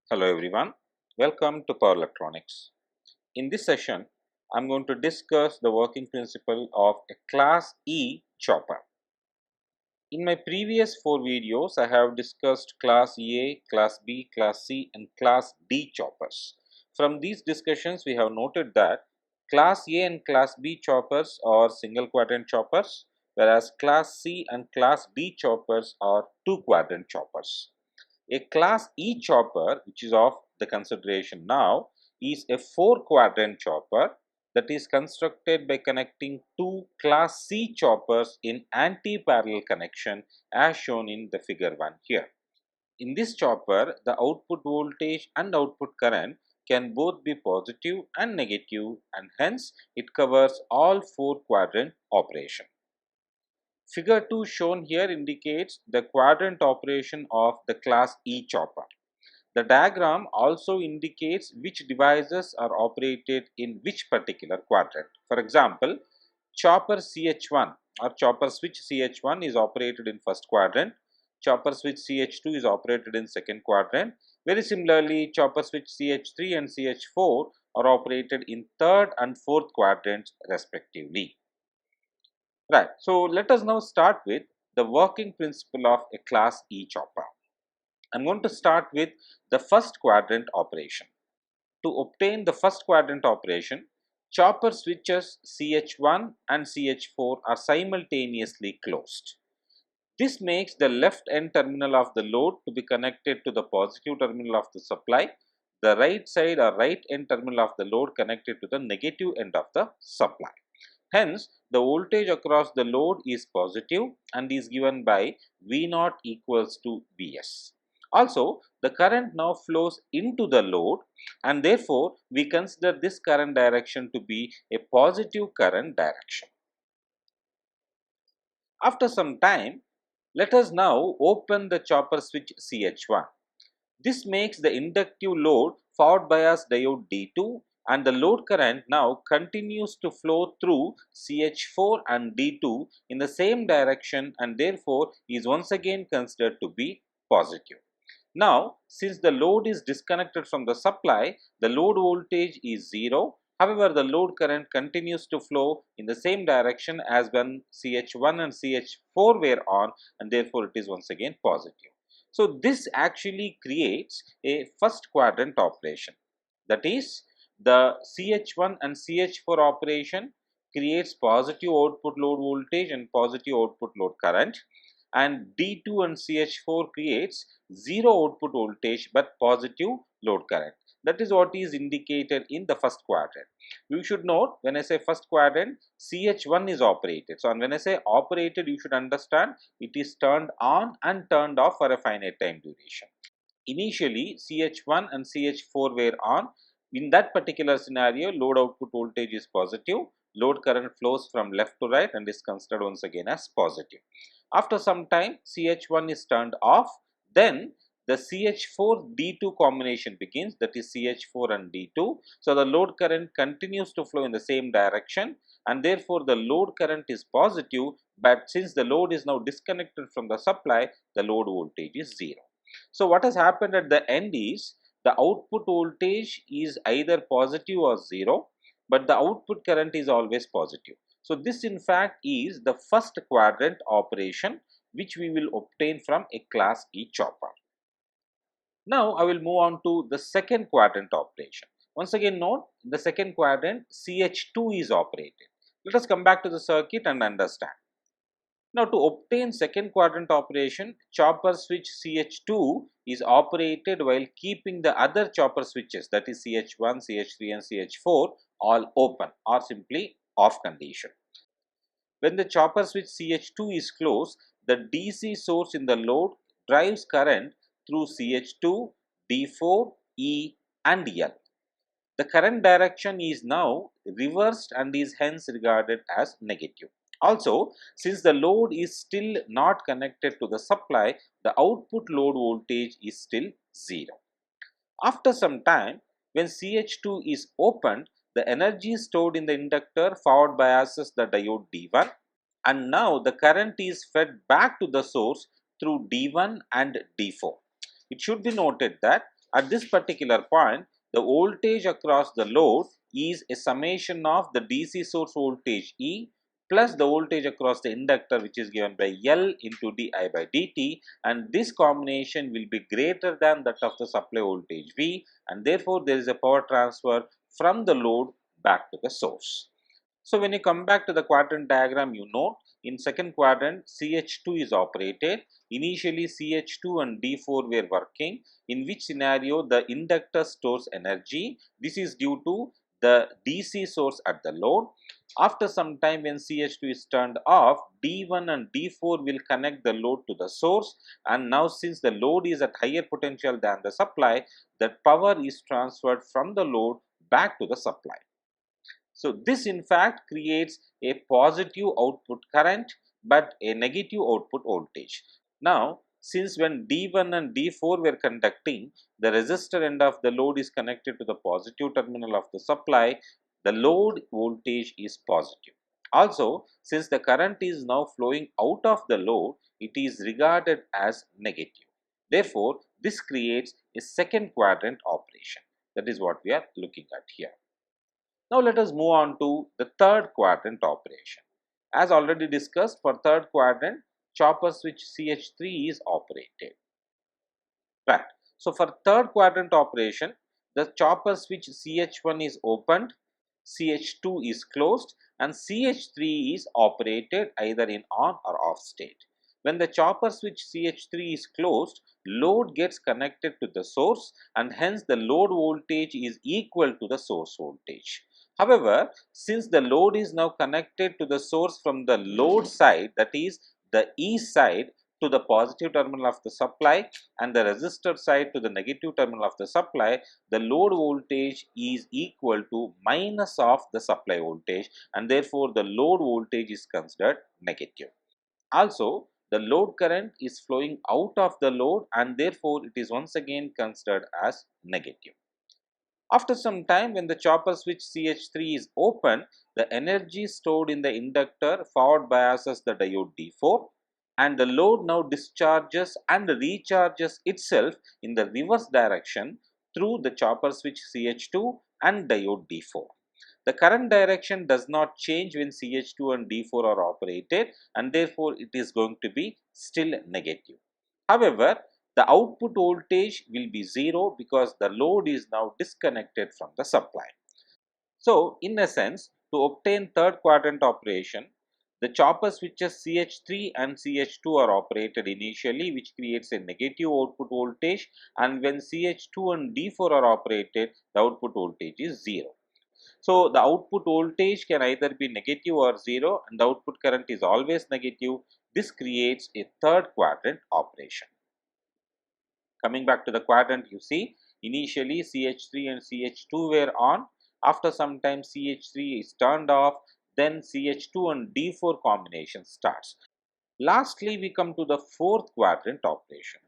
Hello everyone, welcome to Power Electronics. In this session, I am going to discuss the working principle of a Class E chopper. In my previous 4 videos, I have discussed Class A, Class B, Class C and Class D choppers. From these discussions, we have noted that Class A and Class B choppers are single quadrant choppers, whereas Class C and Class D choppers are 2 quadrant choppers. A Class E chopper, which is of the consideration now, is a 4 quadrant chopper that is constructed by connecting two Class C choppers in anti-parallel connection as shown in the figure 1 here. In this chopper, the output voltage and output current can both be positive and negative, and hence it covers all 4 quadrant operation. Figure 2 shown here indicates the quadrant operation of the Class E chopper. The diagram also indicates which devices are operated in which particular quadrant. For example, chopper CH1 or chopper switch CH1 is operated in first quadrant, chopper switch CH2 is operated in second quadrant. Very similarly, chopper switch CH3 and CH4 are operated in third and fourth quadrants respectively. Right, so let us now start with the working principle of a Class E chopper. I am going to start with the first quadrant operation. To obtain the first quadrant operation, chopper switches CH1 and CH4 are simultaneously closed. This makes the left end terminal of the load to be connected to the positive terminal of the supply, the right side or right end terminal of the load connected to the negative end of the supply. Hence, the voltage across the load is positive and is given by V0 equals to Vs. Also, the current now flows into the load, and therefore, we consider this current direction to be a positive current direction. After some time, let us now open the chopper switch CH1. This makes the inductive load forward bias diode D2, and the load current now continues to flow through CH4 and D2 in the same direction, and therefore is once again considered to be positive. Now, since the load is disconnected from the supply, the load voltage is 0. However, the load current continues to flow in the same direction as when CH1 and CH4 were on, and therefore it is once again positive. So, this actually creates a first quadrant operation. That is, the CH1 and CH4 operation creates positive output load voltage and positive output load current, and D2 and CH4 creates zero output voltage but positive load current. That is what is indicated in the first quadrant. You should note, when I say first quadrant, CH1 is operated. So, when I say operated, you should understand it is turned on and turned off for a finite time duration. Initially, CH1 and CH4 were on. In that particular scenario, load output voltage is positive, load current flows from left to right and is considered once again as positive. After some time, CH1 is turned off, then the CH4 D2 combination begins, that is CH4 and D2. So, the load current continues to flow in the same direction, and therefore, the load current is positive, but since the load is now disconnected from the supply, the load voltage is 0. So, what has happened at the end is the output voltage is either positive or 0, but the output current is always positive. So, this in fact is the first quadrant operation which we will obtain from a Class E chopper. Now, I will move on to the second quadrant operation. Once again, note, in the second quadrant CH2 is operated. Let us come back to the circuit and understand. Now, to obtain second quadrant operation, chopper switch CH2 is operated while keeping the other chopper switches, that is CH1, CH3 and CH4 all open or simply off condition. When the chopper switch CH2 is closed, the DC source in the load drives current through CH2, D4, E and L. The current direction is now reversed and is hence regarded as negative. Also, since the load is still not connected to the supply, the output load voltage is still 0. After some time, when CH2 is opened, the energy stored in the inductor forward biases the diode D1, and now the current is fed back to the source through D1 and D4. It should be noted that At this particular point, the voltage across the load is a summation of the DC source voltage E plus the voltage across the inductor, which is given by L into di by dt, and this combination will be greater than that of the supply voltage V, and therefore there is a power transfer from the load back to the source. So when you come back to the quadrant diagram, you note in second quadrant CH2 is operated. Initially CH2 and D4 were working, in which scenario the inductor stores energy. This is due to the DC source at the load. After some time, when CH2 is turned off, D1 and D4 will connect the load to the source, and now since the load is at higher potential than the supply, that power is transferred from the load back to the supply. So this in fact creates a positive output current but a negative output voltage. Now since when D1 and D4 were conducting, the resistor end of the load is connected to the positive terminal of the supply, the load voltage is positive. Also, since the current is now flowing out of the load, it is regarded as negative. Therefore, this creates a second quadrant operation. That is what we are looking at here. Now let us move on to the third quadrant operation. As already discussed, for third quadrant, chopper switch CH3 is operated. Right. So for third quadrant operation, the chopper switch CH1 is opened, CH2 is closed, and CH3 is operated either in on or off state. When the chopper switch CH3 is closed, load gets connected to the source, and hence the load voltage is equal to the source voltage. However, since the load is now connected to the source from the load side, that is the E side, to the positive terminal of the supply and the resistor side to the negative terminal of the supply, the load voltage is equal to minus of the supply voltage, and therefore the load voltage is considered negative. Also, the load current is flowing out of the load, and therefore it is once again considered as negative. After some time, when the chopper switch CH3 is open, the energy stored in the inductor forward biases the diode D4, and the load now discharges and recharges itself in the reverse direction through the chopper switch CH2 and diode D4. The current direction does not change when CH2 and D4 are operated, and therefore it is going to be still negative. However, the output voltage will be 0 because the load is now disconnected from the supply. So, in a sense, to obtain third quadrant operation, the chopper switches CH3 and CH2 are operated initially, which creates a negative output voltage, and when CH2 and D4 are operated, the output voltage is 0. So, the output voltage can either be negative or 0, and the output current is always negative. This creates a third quadrant operation. Coming back to the quadrant, you see initially CH3 and CH2 were on. After some time CH3 is turned off, then CH2 and D4 combination starts. Lastly, we come to the fourth quadrant operation.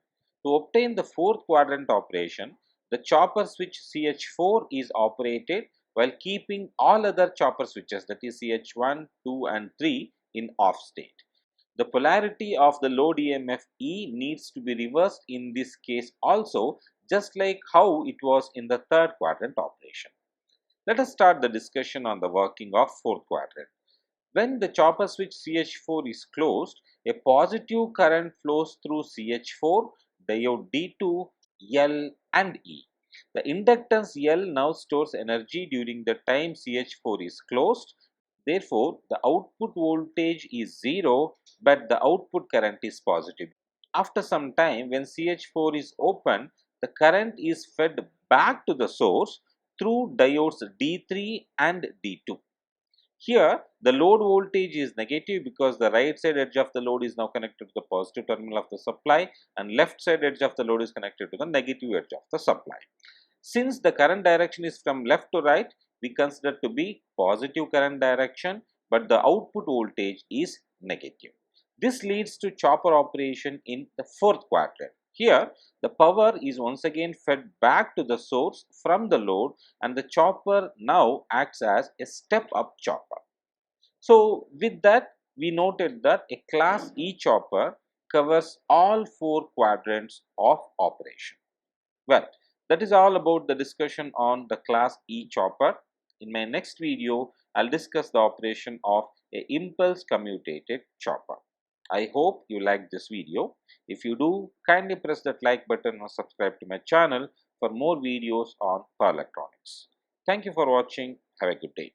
To obtain the fourth quadrant operation, the chopper switch CH4 is operated while keeping all other chopper switches, that is CH1, 2 and 3, in off state. The polarity of the load EMF E needs to be reversed in this case also, just like how it was in the third quadrant operation. Let us start the discussion on the working of fourth quadrant. When the chopper switch CH4 is closed, a positive current flows through CH4, diode D2, L and E. The inductance L now stores energy during the time CH4 is closed. Therefore, the output voltage is 0, but the output current is positive. After some time, when CH4 is open, the current is fed back to the source through diodes D3 and D2. Here, the load voltage is negative because the right side edge of the load is now connected to the positive terminal of the supply, and left side edge of the load is connected to the negative edge of the supply. Since the current direction is from left to right, we consider to be positive current direction, but the output voltage is negative. This leads to chopper operation in the fourth quadrant. Here, the power is once again fed back to the source from the load, and the chopper now acts as a step up chopper. So, with that, we noted that a class E chopper covers all four quadrants of operation. Well, That is all about the discussion on the class E chopper. In my next video, I'll discuss the operation of a impulse commutated chopper. I hope you liked this video. If you do, kindly press that like button or subscribe to my channel for more videos on power electronics. Thank you for watching. Have a good day.